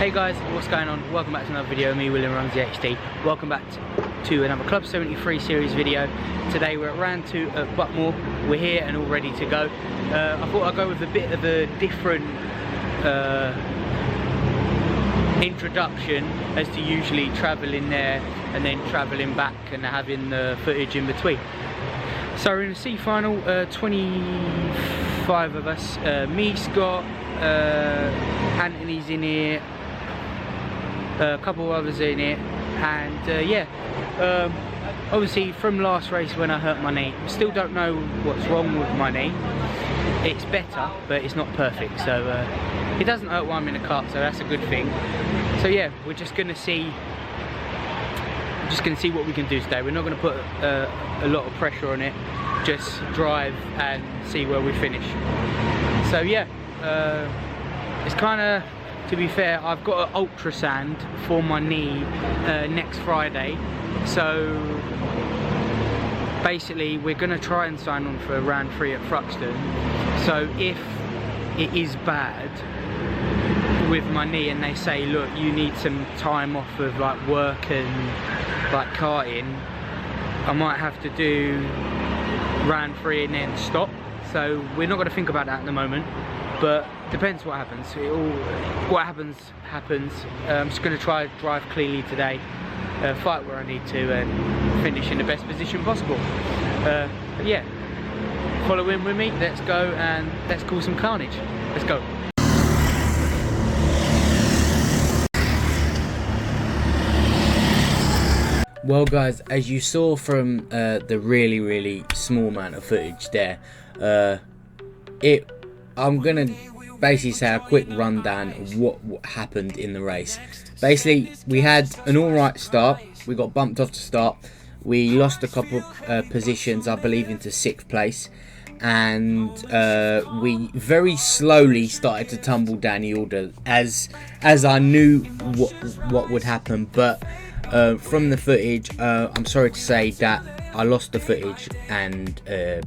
Hey guys, what's going on? Welcome back to another video of me, William Runs the HD. Welcome back to another Club 73 series video. Today we're at round 2 at Buckmore. We're here and all ready to go. I thought I'd go with a bit of a different introduction as to usually travelling there and then travelling back and having the footage in between. So we're in the C final, 25 of us. Me, Scott, Anthony's in here, a couple of others in it, and obviously from last race when I hurt my knee, still don't know what's wrong with my knee. It's better, but it's not perfect, so it doesn't hurt while I'm in a cart, so that's a good thing. So yeah, we're just gonna see what we can do today. We're not going to put a lot of pressure on it, just drive and see where we finish. So yeah, it's kind of, to be fair, I've got an ultrasound for my knee next Friday, so basically we're going to try and sign on for round 3 at Thruxton. So if it is bad with my knee and they say, look, you need some time off of like work and like karting, I might have to do round 3 and then stop. So we're not going to think about that at the moment, but depends what happens. What happens. I'm just going to try to drive cleanly today, fight where I need to, and finish in the best position possible. But yeah, follow in with me, let's go and let's cause some carnage. Let's go. Well guys, as you saw from the really small amount of footage there, I'm gonna basically say a quick rundown of what happened in the race. Basically, we had an alright start. We got bumped off to start. We lost a couple of positions, I believe, into 6th place, and we very slowly started to tumble down the order as I knew what would happen. But from the footage, I'm sorry to say that I lost the footage, and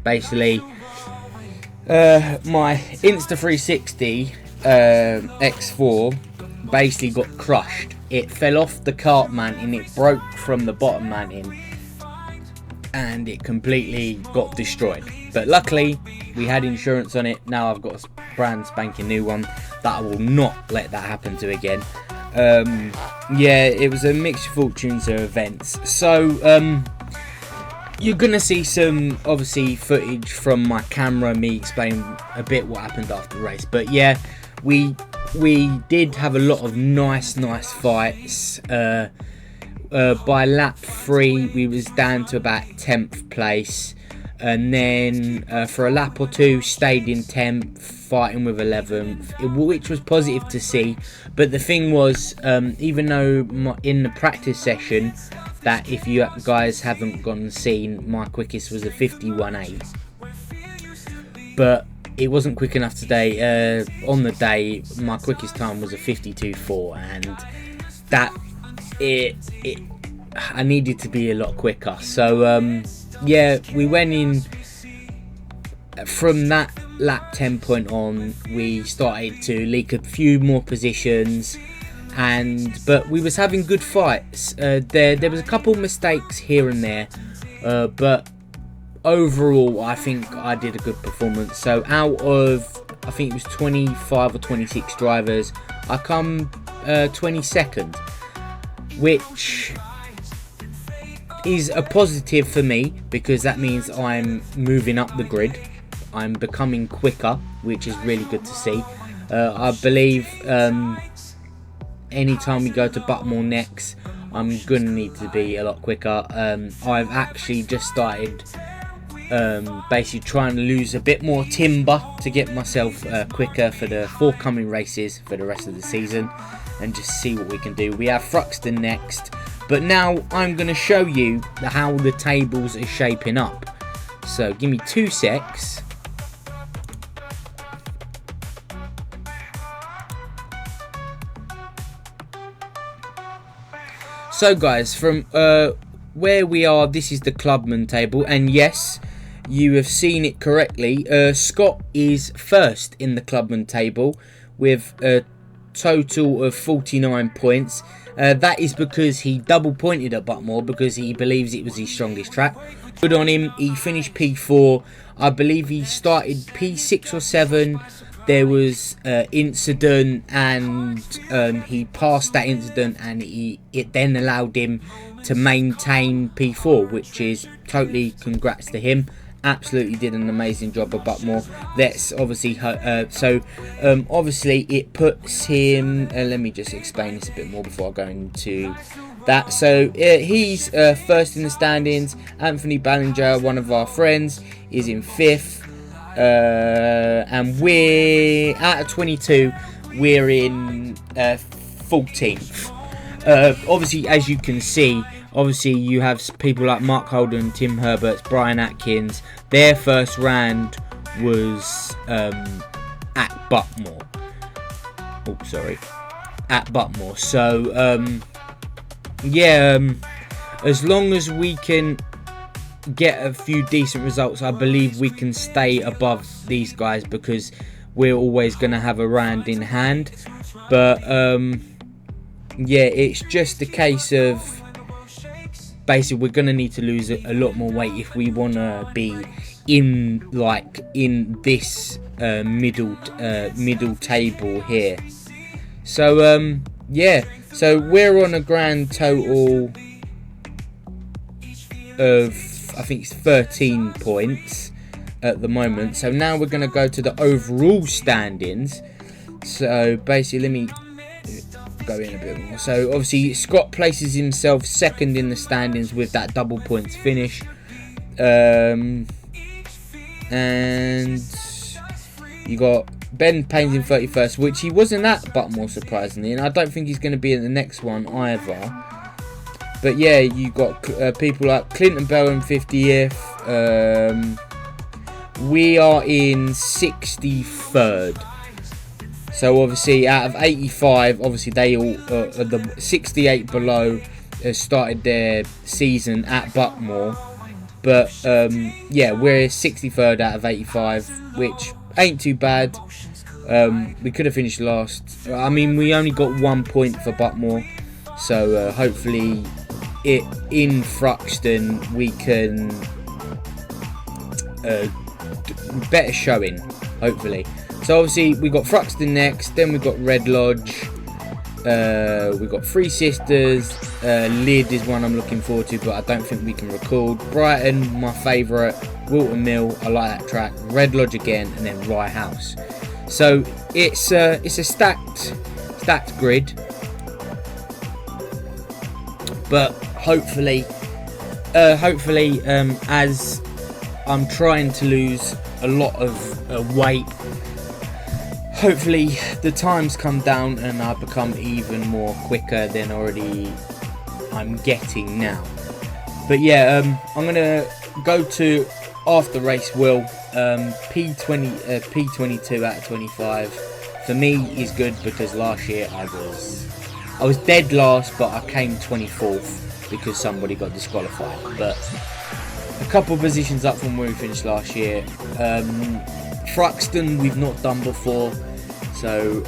basically my Insta360 X4 basically got crushed. It fell off the kart mounting, it broke from the bottom mounting, and it completely got destroyed. But luckily we had insurance on it. Now I've got a brand spanking new one that I will not let that happen to again. Yeah, it was a mixed fortunes of events. So you're gonna see some obviously footage from my camera, me explaining a bit what happened after the race. But yeah, we did have a lot of nice fights. By lap 3 we was down to about 10th place, and then for a lap or two stayed in 10th, fighting with 11th, which was positive to see. But the thing was, even though in the practice session, that if you guys haven't gone and seen, my quickest was a 51.8, but it wasn't quick enough today. On the day my quickest time was a 52.4, and that I needed to be a lot quicker. So yeah, we went in from that lap 10 point on. We started to leak a few more positions, but we was having good fights. There was a couple mistakes here and there, but overall I think I did a good performance. So out of, I think it was 25 or 26 drivers, I come 22nd, which is a positive for me, because that means I'm moving up the grid. I'm becoming quicker, which is really good to see. I believe anytime we go to Buckmore next, I'm gonna need to be a lot quicker. I've actually just started basically trying to lose a bit more timber to get myself quicker for the forthcoming races for the rest of the season, and just see what we can do. We have Thruxton next, but now I'm going to show you how the tables are shaping up. So give me 2 secs. So guys, from where we are, this is the clubman table, and yes, you have seen it correctly. Scott is first in the clubman table with total of 49 points. That is because he double pointed at Buckmore because he believes it was his strongest track. Good on him. He finished P4. I believe he started P6 or 7. There was incident, and he passed that incident, and it then allowed him to maintain P4, which is totally congrats to him. Absolutely did an amazing job at Buckmore. That's obviously obviously it puts him. Let me just explain this a bit more before I go into that. So he's first in the standings. Anthony Ballinger, one of our friends, is in 5th. And we're out of 22, we're in 14th. Obviously, as you can see, obviously you have people like Mark Holden, Tim Herberts, Brian Atkins. Their first round was at Buckmore. Oh, sorry, at Buckmore. So yeah, as long as we can get a few decent results, I believe we can stay above these guys because we're always going to have a round in hand. But yeah, it's just a case of basically we're going to need to lose a lot more weight if we want to be in this middle table here. So yeah, so we're on a grand total of, I think it's 13 points at the moment. So now we're going to go to the overall standings. So basically, let me go in a bit more. So obviously Scott places himself second in the standings with that double points finish. And you got Ben Payne's in 31st, which he wasn't at Buckmore surprisingly, and I don't think he's going to be in the next one either. But yeah, you got people like Clinton Bell in 50th. We are in 63rd. So obviously, out of 85, obviously they all the 68 below started their season at Buckmore. But yeah, we're 63rd out of 85, which ain't too bad. We could have finished last. I mean, we only got 1 point for Buckmore, so hopefully in Thruxton we can better showing, hopefully. So obviously we got Thruxton next, then we got Red Lodge, we got Three Sisters, Lid is one I'm looking forward to, but I don't think we can record. Brighton, my favourite. Wilton Mill, I like that track. Red Lodge again, and then Rye House. So it's a stacked grid, but hopefully, as I'm trying to lose a lot of weight, hopefully the times come down and I become even more quicker than already I'm getting now. But yeah, I'm gonna go to after race Will. P22 out of 25 for me is good because last year I was dead last, but I came 24th because somebody got disqualified, but a couple of positions up from where we finished last year. Thruxton we've not done before, so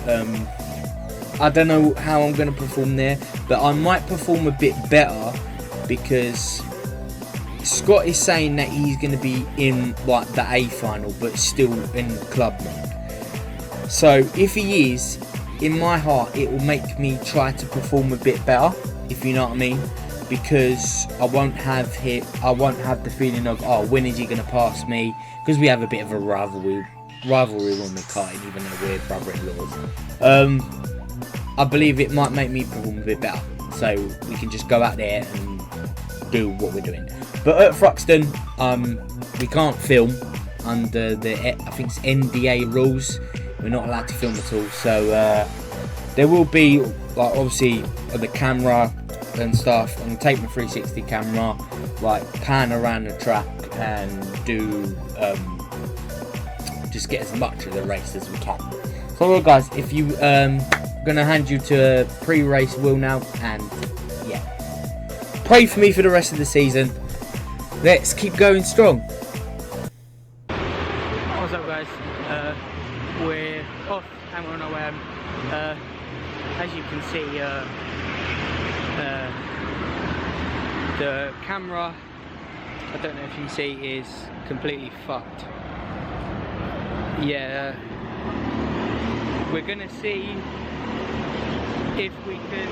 I don't know how I'm going to perform there, but I might perform a bit better because Scott is saying that he's going to be in like the A final but still in club mode. So if he is, in my heart it will make me try to perform a bit better, if you know what I mean, because I won't have the feeling of, oh, when is he going to pass me, because we have a bit of a rivalry when we're karting, even though we're brother-in-laws. I believe it might make me perform a bit better, so we can just go out there and do what we're doing. But at Thruxton, we can't film under the, I think it's NDA rules. We're not allowed to film at all, so there will be, like, obviously the camera and stuff. I'm gonna take my 360 camera, like, pan around the track and do just get as much of the race as we can. So well, guys, if you gonna hand you to a pre-race Will now, and yeah, pray for me for the rest of the season. Let's keep going strong. What's up, guys? We're off and we're on our way home. as you can see, the camera, I don't know if you can see, is completely fucked. Yeah, we're gonna see if we can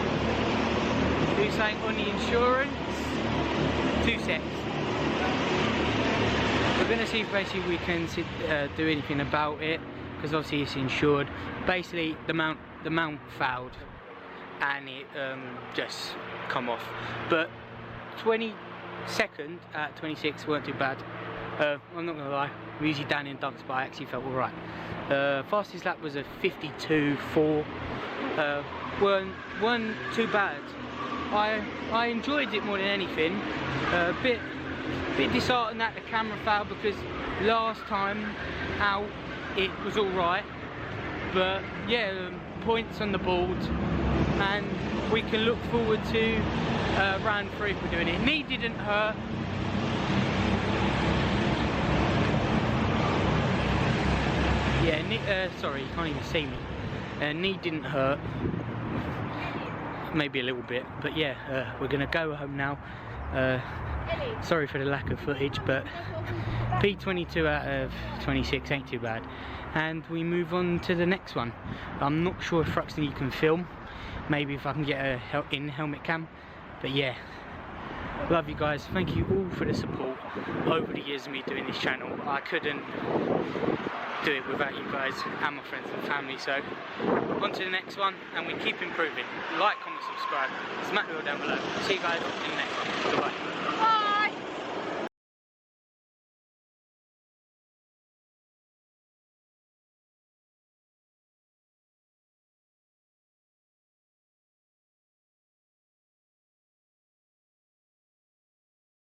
do something on the insurance. 2 secs. We're gonna see if basically we can do anything about it, because obviously it's insured. Basically the mount failed and it just come off. But 22nd at 26 weren't too bad. I'm not gonna lie, I'm usually down in dumps, but I actually felt alright. Fastest lap was a 52.4. weren't too bad. I enjoyed it more than anything. A bit disheartened that the camera failed, because last time out it was alright. But yeah, points on the board, and we can look forward to round 3 if we're doing it. Knee didn't hurt. Yeah, sorry, you can't even see me. Knee didn't hurt. Maybe a little bit, but yeah, we're gonna go home now. Sorry for the lack of footage, but P22 out of 26 ain't too bad. And we move on to the next one. I'm not sure if Fruxton you can film. Maybe if I can get a in-helmet cam. But yeah, love you guys. Thank you all for the support over the years of me doing this channel. I couldn't do it without you guys and my friends and family. So on to the next one, and we keep improving. Like, comment, subscribe, smack the bell down below. See you guys in the next one. Goodbye.